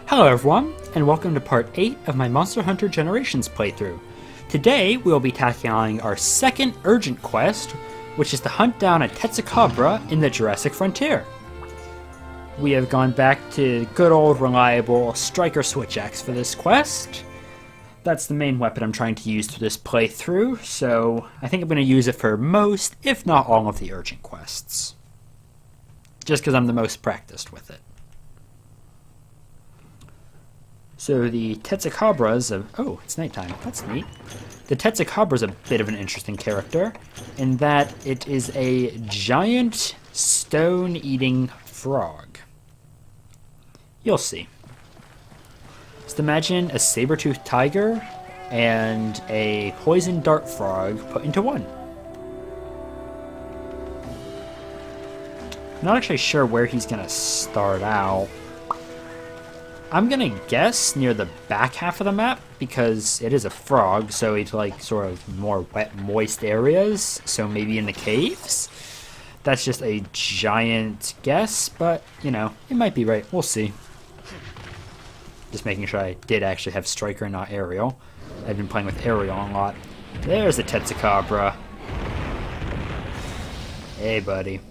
Hello everyone, and welcome to part 8 of my Monster Hunter Generations playthrough. Today we will be tackling our second urgent quest, which is to hunt down a Tetsukabra in the Jurassic Frontier. We have gone back to good old reliable Striker Switch Axe for this quest. That's the main weapon I'm trying to use for this playthrough, so I think I'm going to use it for most, if not all, of the urgent quests. Just because I'm the most practiced with it. So the Tetsukabra's oh, it's nighttime. That's neat. The Tetsukabra's a bit of an interesting character in that it is a giant stone-eating frog. You'll see. Just imagine a saber-toothed tiger and a poison dart frog put into one. I'm not actually sure where he's gonna start out. I'm gonna guess near the back half of the map, because it is a frog, so it's like sort of more wet, moist areas, so maybe in the caves? That's just a giant guess, but, you know, it might be right. We'll see. Just making sure I did actually have Striker and not Aerial. I've been playing with Aerial a lot. There's the Tetsukabra. Hey, buddy.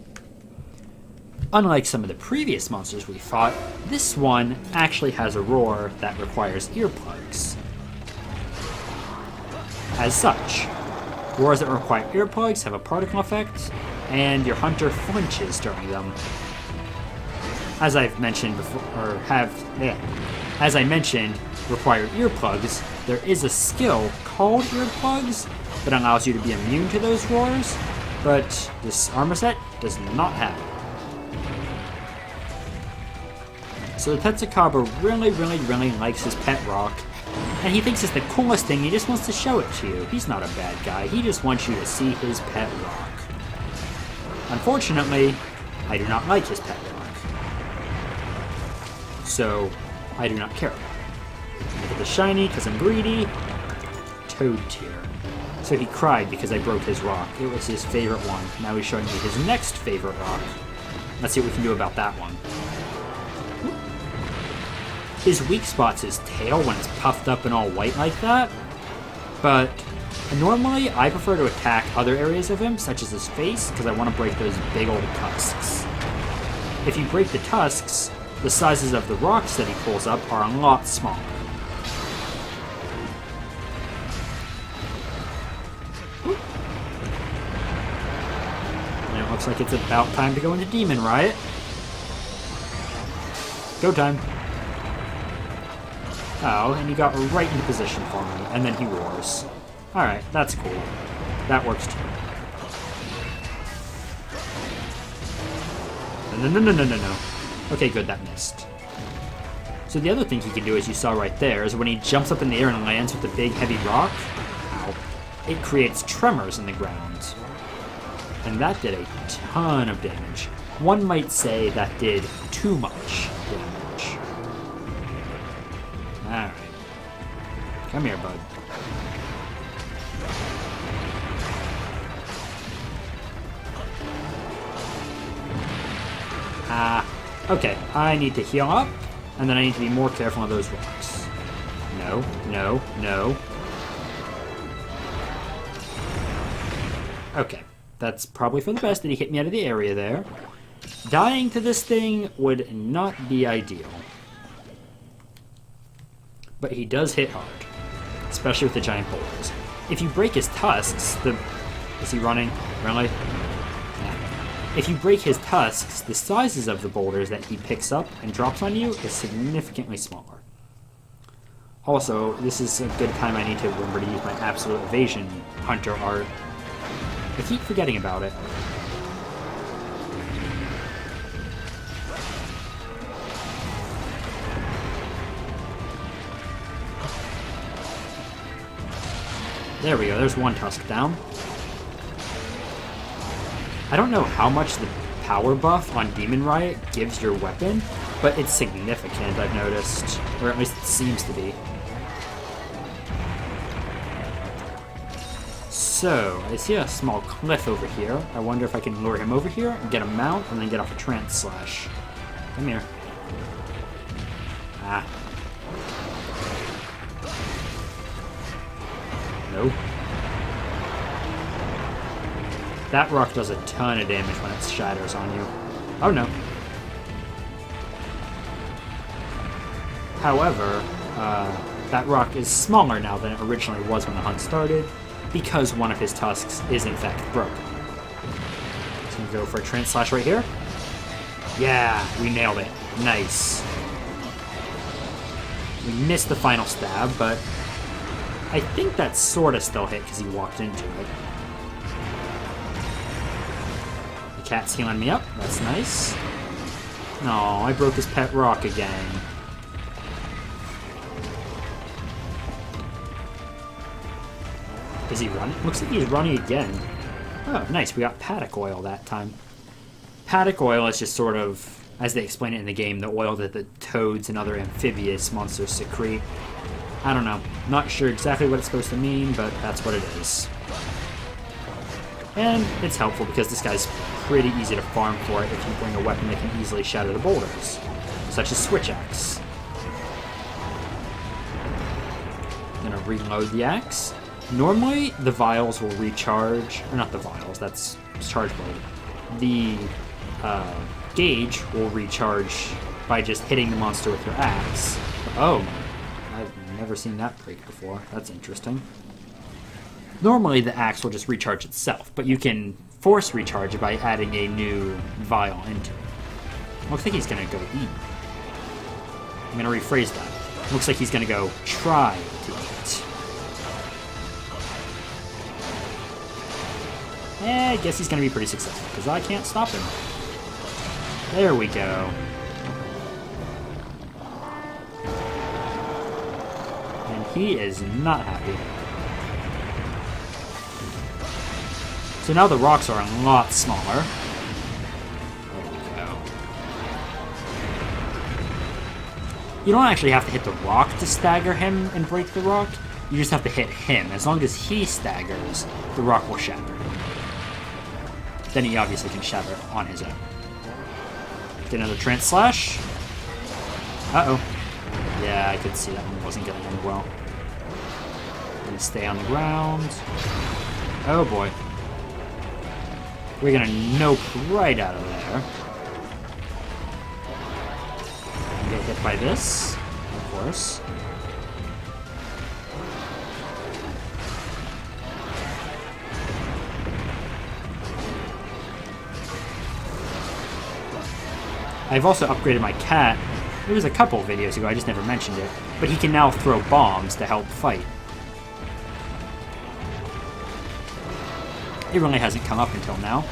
Unlike some of the previous monsters we fought, this one actually has a roar that requires earplugs. As such, roars that require earplugs have a particle effect, and your hunter flinches during them. As I've mentioned before, as I mentioned, require earplugs, there is a skill called earplugs that allows you to be immune to those roars, but this armor set does not have it. So the Tetsukabra really likes his pet rock, and he thinks it's the coolest thing. He just wants to show it to you. He's not a bad guy. He just wants you to see his pet rock. Unfortunately, I do not like his pet rock, so I do not care about it. Look at the shiny, because I'm greedy. Toad tier. So he cried because I broke his rock. It was his favorite one. Now he's showing me his next favorite rock. Let's see what we can do about that one. His weak spot's his tail when it's puffed up and all white like that, but normally I prefer to attack other areas of him, such as his face, because I want to break those big old tusks. If you break the tusks, the sizes of the rocks that he pulls up are a lot smaller. And it looks like it's about time to go into Demon Riot. Go time. Oh, and he got right into position for me, and then he roars. Alright, that's cool. That works too. No. Okay, good, that missed. So the other thing he can do, as you saw right there, is when he jumps up in the air and lands with the big heavy rock, ow, it creates tremors in the ground. And that did a ton of damage. One might say that did too much damage. Alright. Come here, bud. Okay. I need to heal up, and then I need to be more careful of those rocks. No. Okay. That's probably for the best that he hit me out of the area there. Dying to this thing would not be ideal. But he does hit hard, especially with the giant boulders. If you break his tusks, Is he running? Really? Yeah. If you break his tusks, the sizes of the boulders that he picks up and drops on you is significantly smaller. Also, this is a good time I need to remember to use my absolute evasion hunter art. I keep forgetting about it. There we go, there's one tusk down. I don't know how much the power buff on Demon Riot gives your weapon, but it's significant, I've noticed. Or at least it seems to be. So, I see a small cliff over here. I wonder if I can lure him over here and get a mount and then get off a trance slash. Come here. Ah, no. That rock does a ton of damage when it shatters on you. Oh no. However, that rock is smaller now than it originally was when the hunt started, because one of his tusks is in fact broken. So we go for a Trance Slash right here. Yeah, we nailed it. Nice. We missed the final stab, but I think that sort of still hit because he walked into it. The cat's healing me up. That's nice. No, I broke his pet rock again. Is he running? Looks like he's running again. Oh, nice. We got paddock oil that time. Paddock oil is just sort of, as they explain it in the game, the oil that the toads and other amphibious monsters secrete. I don't know. Not sure exactly what it's supposed to mean, but that's what it is. And it's helpful because this guy's pretty easy to farm for it if you bring a weapon that can easily shatter the boulders, such as Switch Axe. Gonna reload the axe. Normally, the vials will recharge, or not the vials, that's charge mode. The gauge will recharge by just hitting the monster with your axe. Oh, I've never seen that break before. That's interesting. Normally, the axe will just recharge itself, but you can force recharge it by adding a new vial into it. Looks like he's gonna go eat. I'm gonna rephrase that. Looks like he's gonna go try to eat. I guess he's going to be pretty successful, because I can't stop him. There we go. And he is not happy. So now the rocks are a lot smaller. There we go. You don't actually have to hit the rock to stagger him and break the rock. You just have to hit him. As long as he staggers, the rock will shatter. Then he obviously can shatter it on his own. Get another Trance Slash. Uh-oh. Yeah, I could see that one wasn't going to end well. Gonna stay on the ground. Oh boy. We're gonna nope right out of there. Get hit by this, of course. I've also upgraded my cat. It was a couple videos ago, I just never mentioned it. But he can now throw bombs to help fight. It really hasn't come up until now.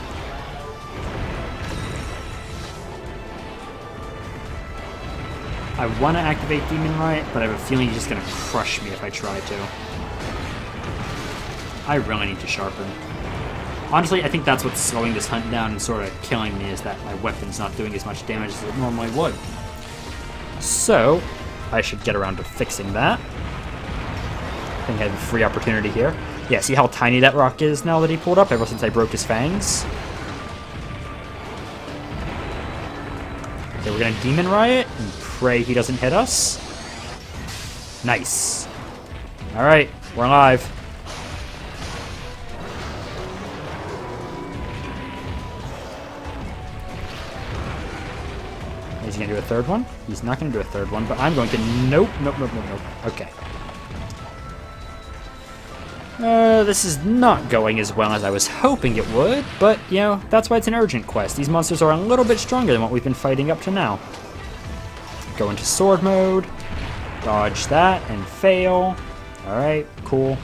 I want to activate Demon Riot, but I have a feeling he's just going to crush me if I try to. I really need to sharpen. Honestly, I think that's what's slowing this hunt down and sort of killing me, is that my weapon's not doing as much damage as it normally would. So, I should get around to fixing that. I think I have a free opportunity here. Yeah, see how tiny that rock is now that he pulled up ever since I broke his fangs? Okay, we're gonna Demon Riot and pray he doesn't hit us. Nice. Alright, we're alive. Is he going to do a third one? He's not going to do a third one, but I'm going to... Nope, nope, nope, nope, nope. Okay. This is not going as well as I was hoping it would, but, you know, that's why it's an urgent quest. These monsters are a little bit stronger than what we've been fighting up to now. Go into sword mode, dodge that, and fail. Alright, cool.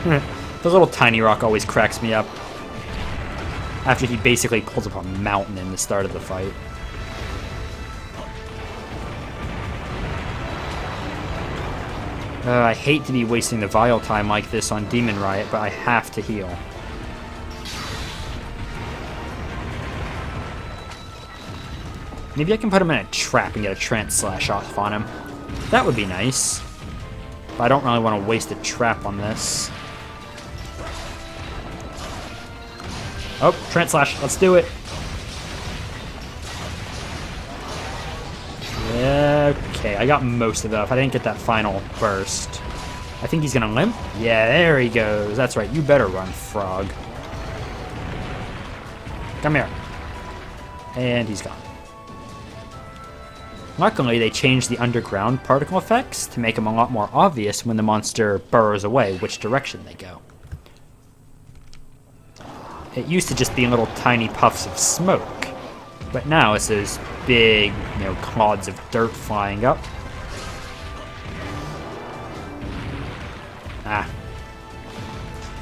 The little tiny rock always cracks me up. After he basically pulls up a mountain in the start of the fight. I hate to be wasting the vial time like this on Demon Riot, but I have to heal. Maybe I can put him in a trap and get a Trance Slash off on him. That would be nice. But I don't really want to waste a trap on this. Oh, Trance Slash, let's do it. okay. I got most of it off. I didn't get that final burst. I think he's gonna limp. Yeah, there he goes. That's right. You better run, frog. Come here. And he's gone. Luckily, they changed the underground particle effects to make them a lot more obvious when the monster burrows away which direction they go. It used to just be little tiny puffs of smoke, but now it's those big, clods of dirt flying up.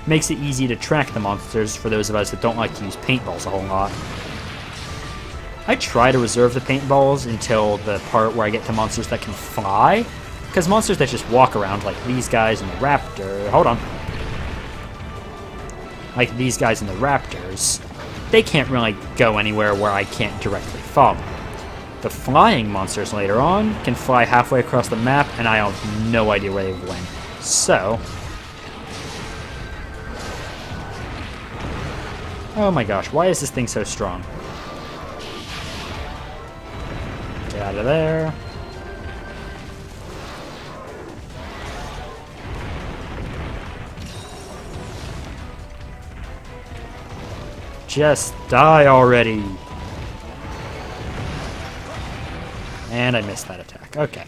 Makes it easy to track the monsters for those of us that don't like to use paintballs a whole lot. I try to reserve the paintballs until the part where I get to monsters that can fly, because monsters that just walk around, like these guys and the raptor... Hold on. Like these guys and the raptors, they can't really go anywhere where I can't directly follow. The flying monsters later on can fly halfway across the map, and I have no idea where they went. So... Oh my gosh, why is this thing so strong? Get out of there. Just die already. And I missed that attack. Okay.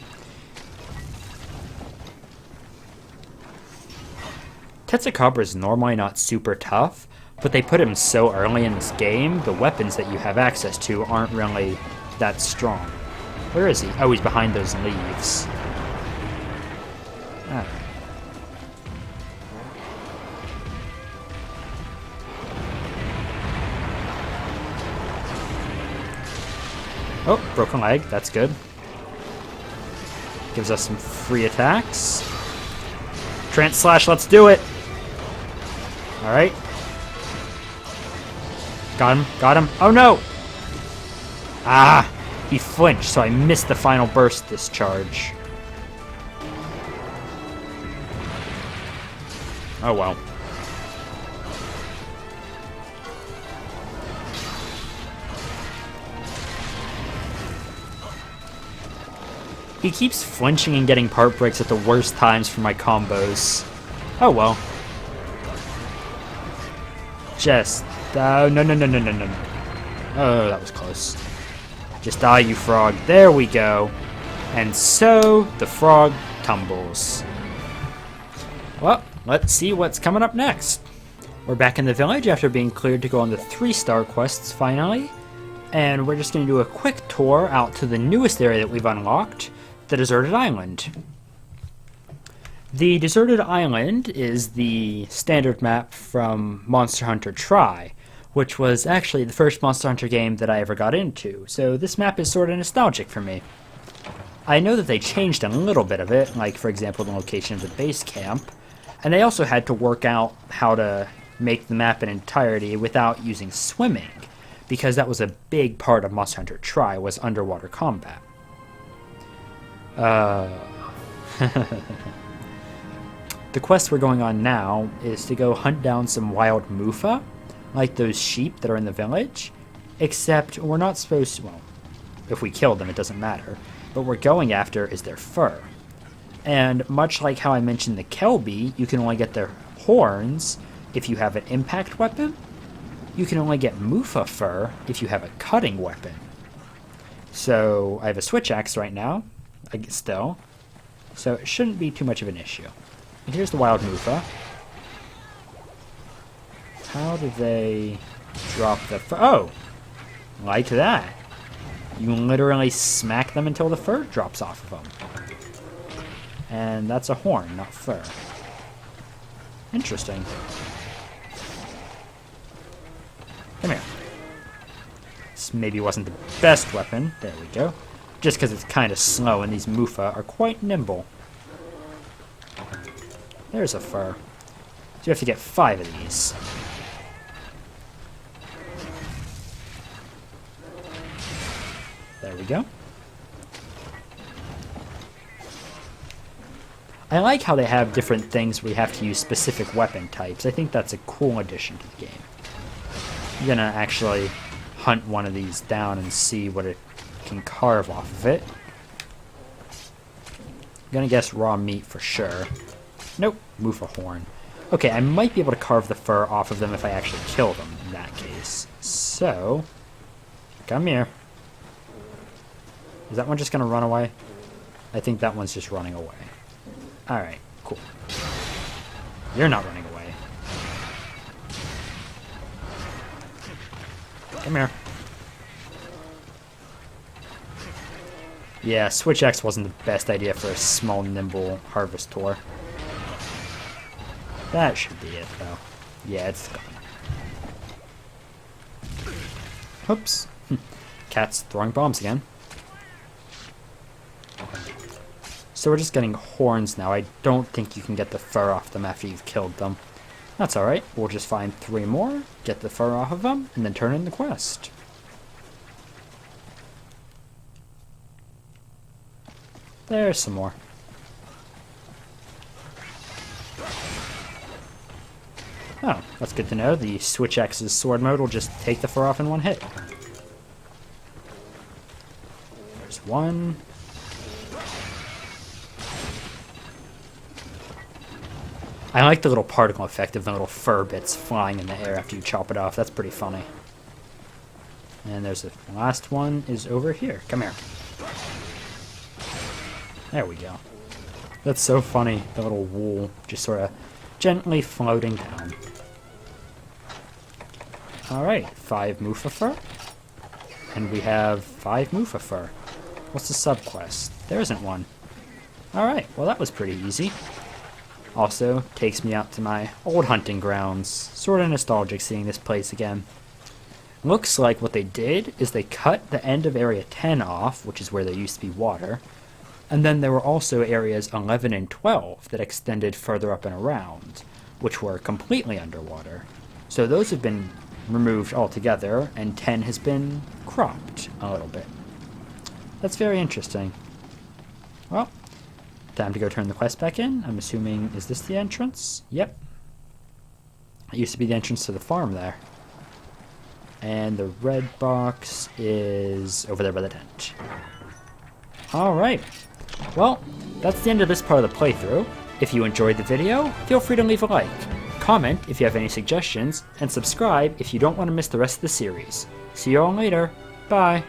Tetsukabra is normally not super tough, but they put him so early in this game, the weapons that you have access to aren't really that strong. Where is he? Oh, he's behind those leaves. Alright. Oh, broken leg. That's good. Gives us some free attacks. Trance Slash, let's do it! Alright. Got him. Got him. Oh no! Ah! He flinched, so I missed the final burst discharge. Oh well. He keeps flinching and getting part breaks at the worst times for my combos. Oh well. Just... no, no, no, no, no, no. Oh, that was close. Just die, you frog. There we go. And so, the frog tumbles. Well, let's see what's coming up next. We're back in the village after being cleared to go on the 3-star quests, finally. And we're just going to do a quick tour out to the newest area that we've unlocked, the Deserted Island. The Deserted Island is the standard map from Monster Hunter Tri, which was actually the first Monster Hunter game that I ever got into, so this map is sort of nostalgic for me. I know that they changed a little bit of it, like for example the location of the base camp, and they also had to work out how to make the map in entirety without using swimming, because that was a big part of Monster Hunter Tri, was underwater combat. The quest we're going on now is to go hunt down some wild Mufa, like those sheep that are in the village, except we're not supposed to, well, if we kill them it doesn't matter, but what we're going after is their fur. And much like how I mentioned the Kelby, you can only get their horns if you have an impact weapon, you can only get Mufa fur if you have a cutting weapon. So I have a switch axe right now, still, so it shouldn't be too much of an issue. And here's the wild Mufa. How do they drop the fur? Oh! Like that. You literally smack them until the fur drops off of them. And that's a horn, not fur. Interesting. Come here. This maybe wasn't the best weapon. There we go. Just because it's kind of slow and these Mufa are quite nimble. There's a fur. So you have to get 5 of these. There we go. I like how they have different things where you have to use specific weapon types. I think that's a cool addition to the game. I'm gonna actually hunt one of these down and see what it can carve off of it. gonna guess raw meat for sure. Nope, move a horn. Okay, I might be able to carve the fur off of them if I actually kill them in that case. So, come here. Is that one just gonna run away? I think that one's just running away. Alright, cool. You're not running away. Come here. Yeah, Switch X wasn't the best idea for a small, nimble harvestor. That should be it, though. Yeah, it's gone. Oops. Cat's throwing bombs again. So we're just getting horns now. I don't think you can get the fur off them after you've killed them. That's alright. We'll just find 3 more, get the fur off of them, and then turn in the quest. There's some more. Oh, that's good to know. The Switch X's sword mode will just take the fur off in one hit. There's one. I like the little particle effect of the little fur bits flying in the air after you chop it off. That's pretty funny. And there's the last one is over here. Come here. There we go. That's so funny. The little wool just sort of gently floating down. Alright, 5 Mufa fur. And we have 5 Mufa fur. What's the subquest? There isn't one. Alright, well that was pretty easy. Also, takes me out to my old hunting grounds. Sort of nostalgic seeing this place again. Looks like what they did is they cut the end of Area 10 off, which is where there used to be water. And then there were also areas 11 and 12 that extended further up and around, which were completely underwater. So those have been removed altogether, and 10 has been cropped a little bit. That's very interesting. Well, time to go turn the quest back in. I'm assuming, is this the entrance? Yep. It used to be the entrance to the farm there. And the red box is over there by the tent. Alright. Well, that's the end of this part of the playthrough. If you enjoyed the video, feel free to leave a like, comment if you have any suggestions, and subscribe if you don't want to miss the rest of the series. See you all later. Bye.